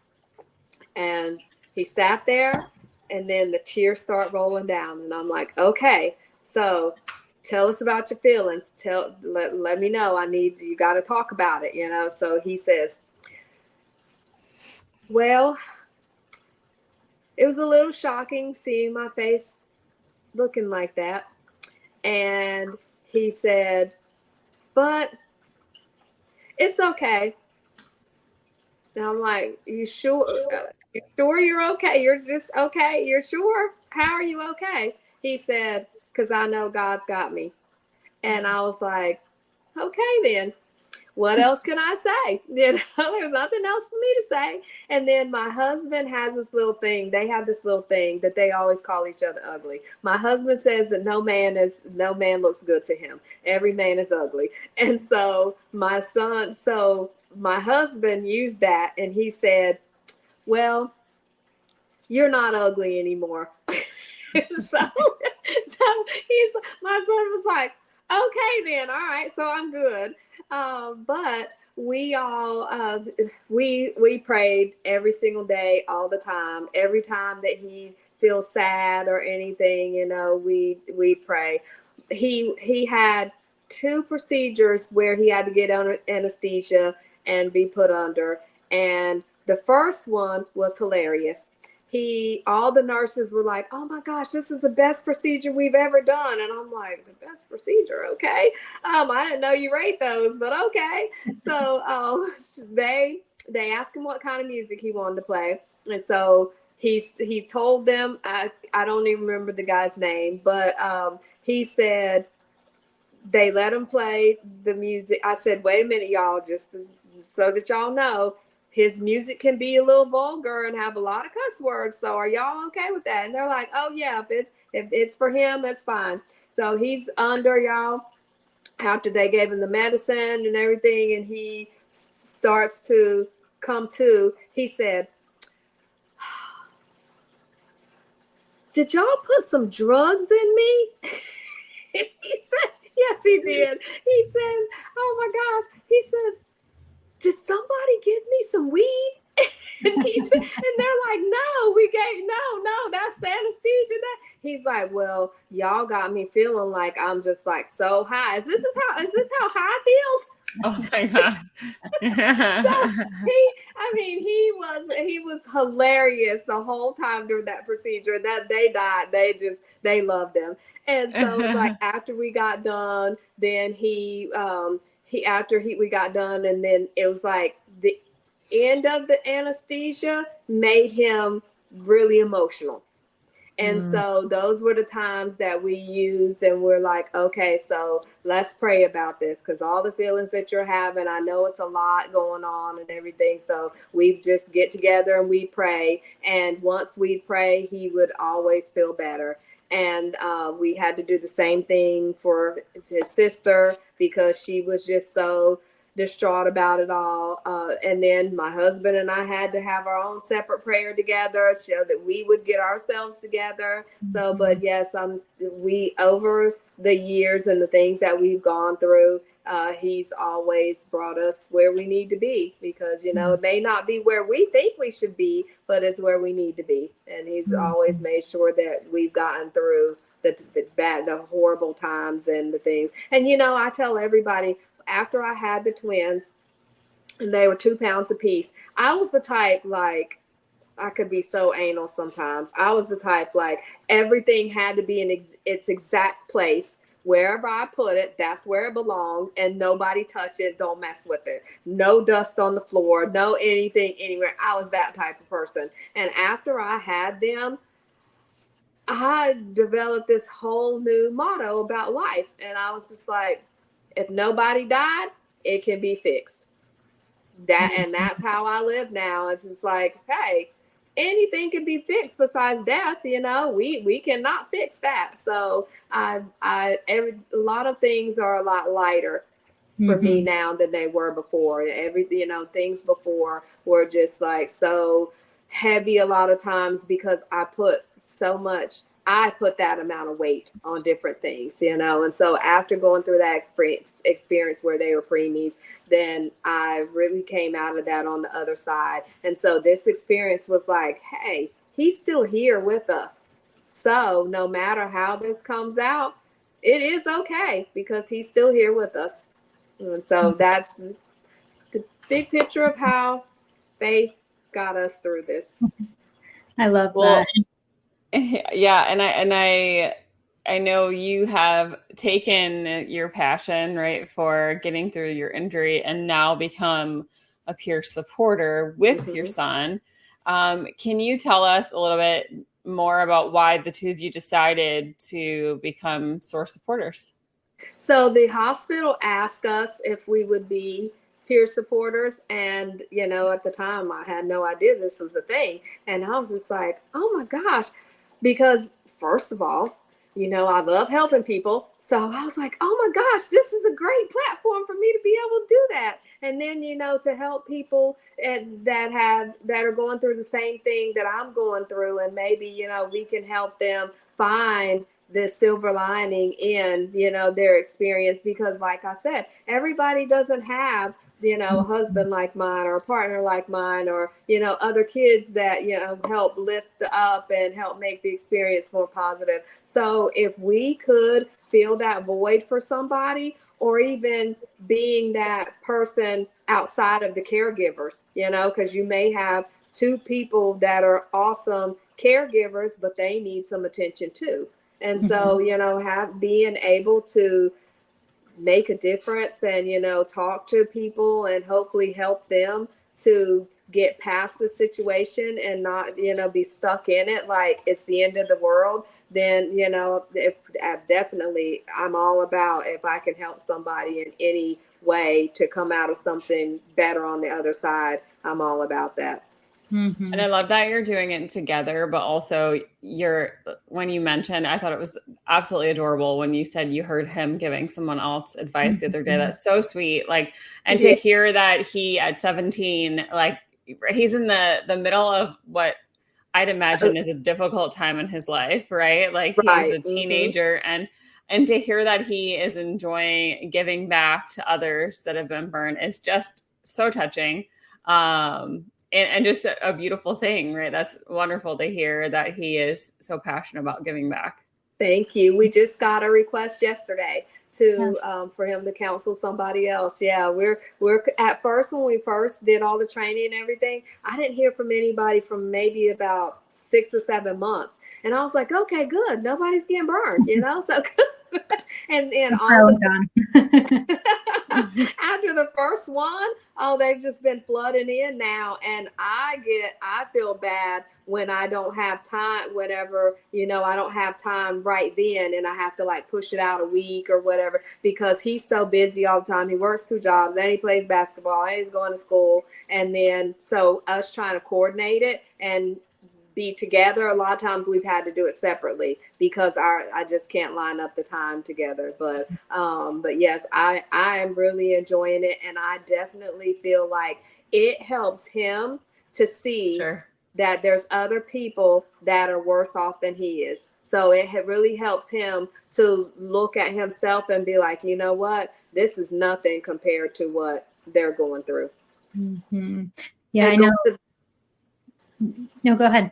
and he sat there, and then the tears start rolling down. And I'm like, okay, so tell us about your feelings. Let me know. You got to talk about it, So he says, well, it was a little shocking seeing my face looking like that. And he said, but it's okay. And I'm like, you sure? You sure you're okay? You're just okay? You're sure? How are you okay? He said, because I know God's got me. And I was like, okay, then. What else can I say? There's nothing else for me to say. And then my husband has this little thing. They have this little thing that they always call each other ugly. My husband says that no man looks good to him. Every man is ugly. And so my son, my husband used that and he said, well, you're not ugly anymore. so my son was like, okay then, all right, so I'm good. But we all we prayed every single day, all the time. Every time that he feels sad or anything, we pray. He had 2 procedures where he had to get under anesthesia and be put under, and the first one was hilarious. All the nurses were like, oh my gosh, this is the best procedure we've ever done. And I'm like, the best procedure, okay. I didn't know you rate those, but okay. So they asked him what kind of music he wanted to play. And so he told them, I don't even remember the guy's name, but he said they let him play the music. I said, wait a minute, y'all, just so that y'all know, his music can be a little vulgar and have a lot of cuss words. So are y'all okay with that? And they're like, oh yeah, if it's for him, that's fine. So he's under, y'all, after they gave him the medicine and everything, and he starts to come to, he said, did y'all put some drugs in me? He said, yes, he did. He said, oh my gosh. He says, did somebody give me some weed? And he said, and they're like, no, that's the anesthesia. He's like, well, y'all got me feeling like I'm just like so high. Is this how high feels? Oh my God. So he was hilarious the whole time during that procedure. That they died. They loved him. And so it's like after we got done, then we got done, and then it was like the end of the anesthesia made him really emotional. And so those were the times that we used, and we're like, okay, so let's pray about this, because all the feelings that you're having, I know it's a lot going on and everything. So we just get together and we pray. And once we pray, he would always feel better. And we had to do the same thing for his sister, because she was just so distraught about it all. And then my husband and I had to have our own separate prayer together so that we would get ourselves together. So, but yes, we, over the years and the things that we've gone through, he's always brought us where we need to be, because, it may not be where we think we should be, but it's where we need to be. And he's always made sure that we've gotten through the horrible times and the things. And, I tell everybody, after I had the twins, and they were 2 pounds apiece, I was the type, like, I could be so anal sometimes. I was the type, like, everything had to be in its exact place. Wherever I put it, that's where it belonged, and nobody touch it. Don't mess with it. No dust on the floor, no anything anywhere. I was that type of person. And after I had them, I developed this whole new motto about life. And I was just like, if nobody died, it can be fixed. And that's how I live now. It's just like, hey, anything can be fixed besides death. We cannot fix that. So a lot of things are a lot lighter for me now than they were before. Things before were just like so heavy a lot of times, because I put that amount of weight on different things, and so after going through that experience where they were preemies, then I really came out of that on the other side. And so this experience was like, hey, he's still here with us. So no matter how this comes out, it is okay, because he's still here with us. And so that's the big picture of how faith got us through this. I love that. Yeah, and I know you have taken your passion, right, for getting through your injury and now become a peer supporter with your son. Can you tell us a little bit more about why the two of you decided to become SOAR supporters? So the hospital asked us if we would be peer supporters. And, at the time I had no idea this was a thing. And I was just like, oh my gosh, because first of all, I love helping people. So I was like, oh my gosh, this is a great platform for me to be able to do that. And then, to help people that are going through the same thing that I'm going through. And maybe, we can help them find the silver lining in, their experience. Because like I said, everybody doesn't have, a husband like mine or a partner like mine, or, other kids that, help lift up and help make the experience more positive. So if we could fill that void for somebody, or even being that person outside of the caregivers, because you may have two people that are awesome caregivers, but they need some attention too. And so, being able to make a difference and, talk to people and hopefully help them to get past the situation and not, be stuck in it like it's the end of the world, then, if definitely I'm all about if I can help somebody in any way to come out of something better on the other side, I'm all about that. Mm-hmm. And I love that you're doing it together, but also when you mentioned, I thought it was absolutely adorable when you said you heard him giving someone else advice the other day. That's so sweet. And to hear that he at 17, he's in the middle of what I'd imagine is a difficult time in his life, right? He's a teenager, and to hear that he is enjoying giving back to others that have been burned is just so touching. And just a beautiful thing, right? That's wonderful to hear that he is so passionate about giving back. Thank you. We just got a request yesterday for him to counsel somebody else. Yeah, we're at first, when we first did all the training and everything, I didn't hear from anybody from maybe about 6 or 7 months. And I was like, okay, good. Nobody's getting burned, so good. and all of after the first one, they've just been flooding in now. And I feel bad when I don't have time, whenever, I don't have time right then, and I have to push it out a week or whatever, because he's so busy all the time. He works 2 jobs and he plays basketball and he's going to school. And then, so us trying to coordinate it and be together, a lot of times we've had to do it separately because I just can't line up the time together. But yes, I am really enjoying it, and I definitely feel like it helps him to see that there's other people that are worse off than he is. So it really helps him to look at himself and be like, you know what, this is nothing compared to what they're going through. Mm-hmm. Yeah, I know. No, go ahead.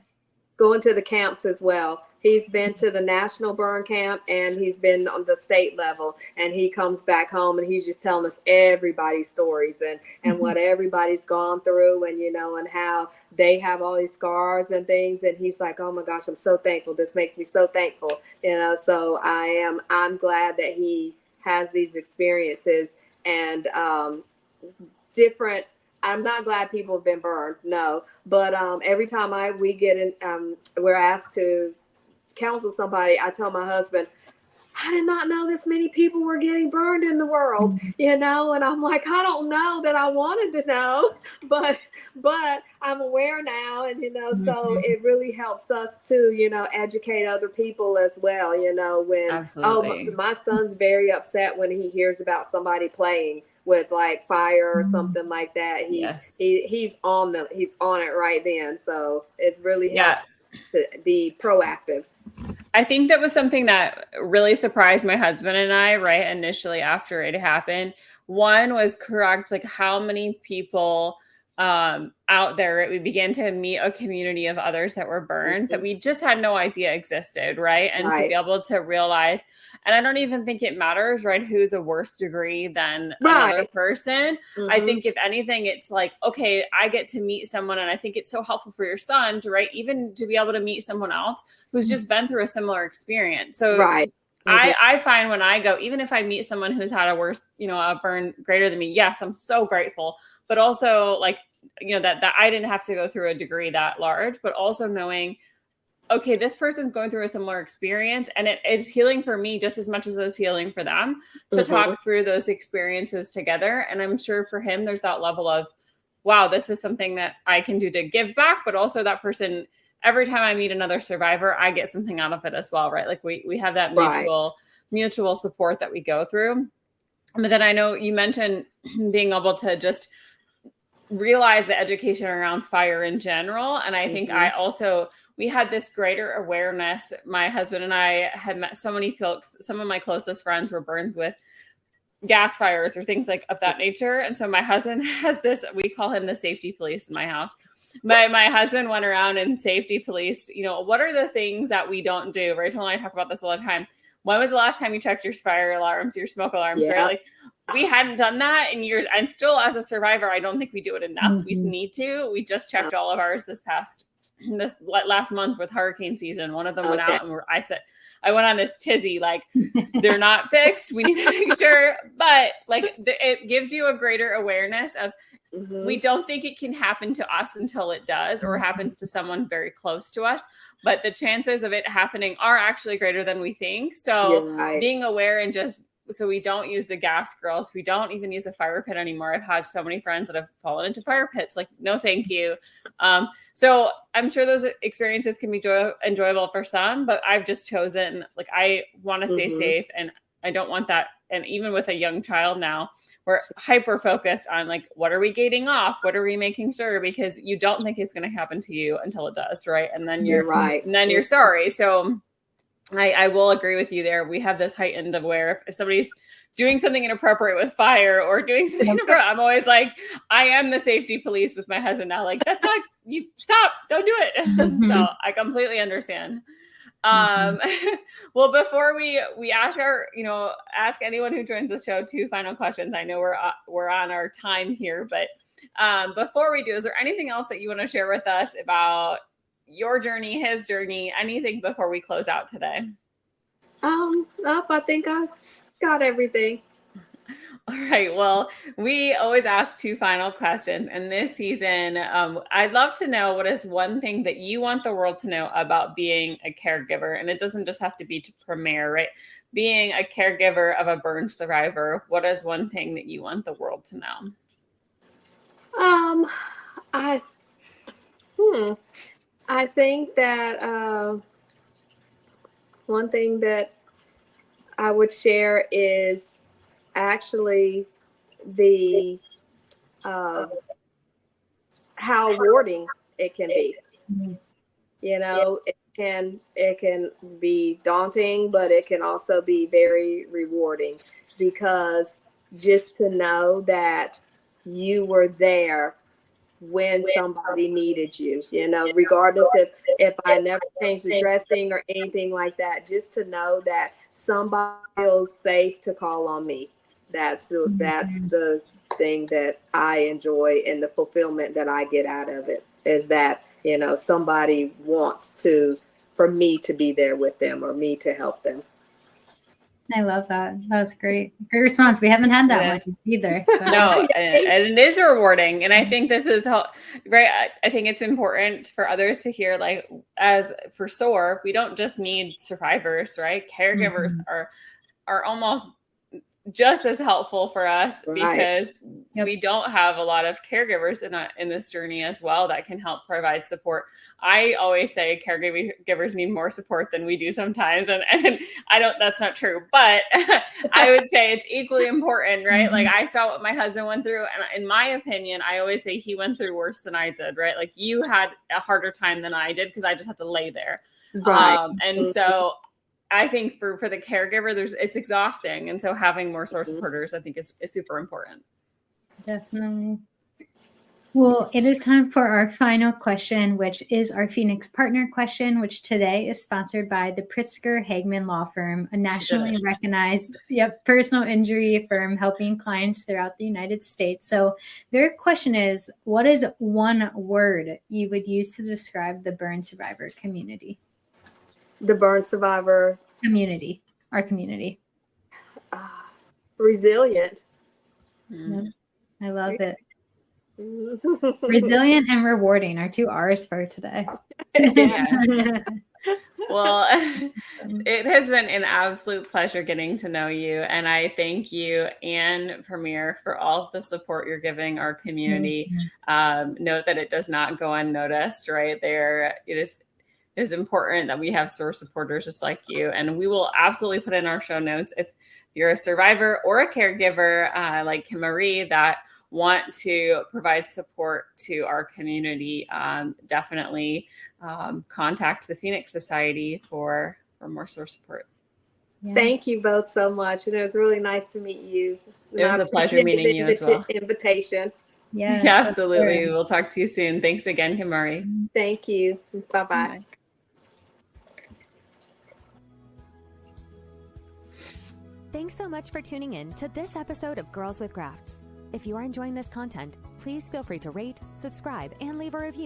Going to the camps as well. He's been to the national burn camp and he's been on the state level, and he comes back home and he's just telling us everybody's stories and what everybody's gone through, and and how they have all these scars and things. And he's like, oh my gosh, I'm so thankful. This makes me so thankful. So I'm glad that he has these experiences and different. I'm not glad people have been burned, no. But every time we're asked to counsel somebody, I tell my husband, I did not know this many people were getting burned in the world, and I'm like, I don't know that I wanted to know, but I'm aware now, and so it really helps us to educate other people as well, when Absolutely. My son's very upset when he hears about somebody playing with fire or something like that. He's on it right then. So it's really helped to be proactive. I think that was something that really surprised my husband and I, right, initially after it happened. One was correct, how many people out there, right? We began to meet a community of others that were burned that we just had no idea existed, right? And to be able to realize, and I don't even think it matters, right, who's a worse degree than another person. I think if anything, it's okay, I get to meet someone, and I think it's so helpful for your son to, right, even to be able to meet someone else who's just been through a similar experience. So I find when I go, even if I meet someone who's had a worse, a burn greater than me, yes, I'm so grateful. But also that I didn't have to go through a degree that large, but also knowing, okay, this person's going through a similar experience, and it is healing for me just as much as it's healing for them to talk through those experiences together. And I'm sure for him, there's that level of, wow, this is something that I can do to give back, but also that person every time I meet another survivor, I get something out of it as well, right? Like we have that Right. mutual support that we go through. But then I know you mentioned being able to just realize the education around fire in general. And I think we had this greater awareness. My husband and I had met so many folks. Some of my closest friends were burned with gas fires or things like of that nature. And so my husband has this, we call him the safety police in my house. My husband went around and safety police, what are the things that we don't do? Rachel and I talk about this all the time. When was the last time you checked your fire alarms, your smoke alarms, right? Like we hadn't done that in years. And still as a survivor, I don't think we do it enough. We need to. We just checked all of ours this last month with hurricane season. One of them went out and I went on this tizzy, like they're not fixed. We need to make sure, but like it gives you a greater awareness of we don't think it can happen to us until it does or happens to someone very close to us. But the chances of it happening are actually greater than we think. So being aware and so we don't use the gas grills. We don't even use a fire pit anymore. I've had so many friends that have fallen into fire pits. Like, no, thank you. So I'm sure those experiences can be enjoyable for some, but I've just chosen, like, I want to stay safe and I don't want that. And even with a young child now, we're hyper focused on like, what are we gating off? What are we making sure? Because you don't think it's going to happen to you until it does. Right. And then you're right. And then you're sorry. So I will agree with you there. We have this heightened aware if somebody's doing something inappropriate with fire or doing something inappropriate. I'm always like, I am the safety police with my husband now. Like, that's not, you stop, don't do it. So I completely understand. Well, before we ask ask anyone who joins the show 2 final questions. I know we're on our time here, but before we do, is there anything else that you want to share with us about your journey, his journey, anything before we close out today? Nope, I think I got everything. All right. Well, we always ask 2 final questions. And this season, I'd love to know what is one thing that you want the world to know about being a caregiver. And it doesn't just have to be to premiere, right? Being a caregiver of a burn survivor, what is one thing that you want the world to know? I think that one thing that I would share is actually the how rewarding it can be. It can be daunting, but it can also be very rewarding, because just to know that you were there when somebody needed you, regardless if I never changed the dressing or anything like that, just to know that somebody feels safe to call on me. That's the thing that I enjoy, and the fulfillment that I get out of it is that, somebody wants for me to be there with them or me to help them. I love that. That was great. Great response. We haven't had that one either. So. No, and it is rewarding. And I think this is right. I think it's important for others to hear, like, as for SOAR, we don't just need survivors, right? Caregivers are almost just as helpful for us, because we don't have a lot of caregivers in this journey as well that can help provide support. I always say caregivers need more support than we do sometimes. And that's not true, but I would say it's equally important, right? Like, I saw what my husband went through. And in my opinion, I always say he went through worse than I did, right? Like, you had a harder time than I did because I just had to lay there. And so I think for the caregiver, it's exhausting. And so having more SOAR supporters, I think is super important. Definitely. Well, it is time for our final question, which is our Phoenix Partner question, which today is sponsored by the Pritzker Hagman Law Firm, a nationally recognized personal injury firm helping clients throughout the United States. So their question is, what is one word you would use to describe the burn survivor community? The burn survivor community, our community. Resilient. I love it. Resilient and rewarding are 2 R's for today. Well, it has been an absolute pleasure getting to know you. And I thank you and Premier for all of the support you're giving our community. Note that it does not go unnoticed, right? It is is important that we have SOAR supporters just like you. And we will absolutely put in our show notes if you're a survivor or a caregiver like Kimaree that want to provide support to our community. Definitely contact the Phoenix Society for more SOAR support. Yeah. Thank you both so much. And it was really nice to meet you. It was a pleasure meeting you as well. Invitation. Yes, Yeah, absolutely. We'll talk to you soon. Thanks again, Kimaree. Thank you. Bye-bye. Bye. Thanks so much for tuning in to this episode of Girls with Grafts. If you are enjoying this content, please feel free to rate, subscribe, and leave a review.